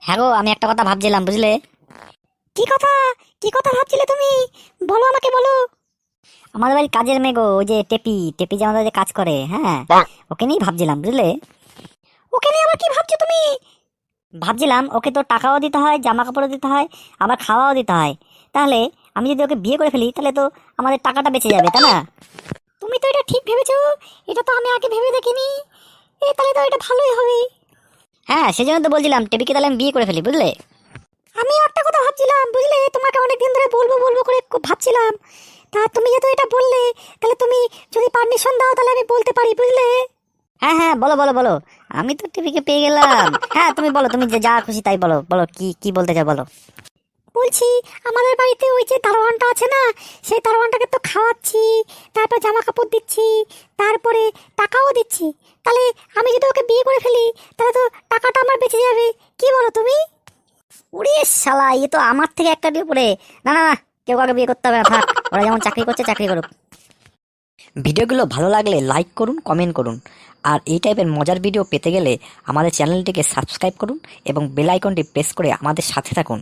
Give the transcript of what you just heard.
হ্যাঁ গো, আমি একটা কথা ভাবছিলাম, বুঝলে? কি কথা? কি কথা ভাবছিলে তুমি? বলো, আমাকে বলো। আমাদের বাড়ির কাজের মেয়ে গো, ওই যে টেপি টেপি যে আমাদের যে কাজ করে, হ্যাঁ, ওকে নিয়েই ভাবছিলাম, বুঝলে? ওকে নিয়ে আবার কি ভাবছো তুমি? ভাবছিলাম ওকে তো টাকাও দিতে হয়, জামা কাপড়ও দিতে হয়, আবার খাওয়াও দিতে হয়। তাহলে আমি যদি ওকে বিয়ে করে ফেলি, তাহলে তো আমাদের টাকাটা বেঁচে যাবে, তাই না? তুমি তো এটা ঠিক ভেবেছো। এটা তো আমি আগে ভেবে দেখিনি। তাহলে তো এটা ভালোই হবে। হ্যাঁ, সেজন্য তো বলছিলাম টেপিকে তাহলে আমি বিয়ে করে ফেলি, বুঝলে? আমি একটা কথা ভাবছিলাম, বুঝলে, তোমাকে অনেকদিন ধরে বলবো বলবো করে খুব ভাবছিলাম। তা তুমি যেহেতু এটা বললে, তাহলে তুমি যদি পারমিশন দাও তাহলে আমি বলতে পারি, বুঝলে। হ্যাঁ হ্যাঁ, বলো বলো বলো। আমি তো টেপিকে পেয়ে গেলাম। হ্যাঁ, তুমি বলো, তুমি যে যা খুশি তাই বলো, বলো কি কি বলতে চাও, বলো। বলছি, আমাদের বাড়িতে ওই যে দারোয়ানটা আছে না, সেই দারোয়ানটাকে তো খাওয়াচ্ছি, তারপর জামা কাপড় দিচ্ছি, তারপরে টাকাও দিচ্ছি। তাহলে আমি যদি ওকে বিয়ে করে ফেলি, তাহলে তো টাকাটা আমার বেঁচে যাবে। কি বলো তুমি? ওরে শালা, এ তো আমার থেকে একটা দিয়ে পড়ে। না না না, কেউ কাউকে বিয়ে করতে হবে না, থাক। ওরা যেমন চাকরি করছে চাকরি করুক। ভিডিওগুলো ভালো লাগলে লাইক করুন, কমেন্ট করুন। আর এই টাইপের মজার ভিডিও পেতে গেলে আমাদের চ্যানেলটিকে সাবস্ক্রাইব করুন এবং বেল আইকনটি প্রেস করে আমাদের সাথে থাকুন।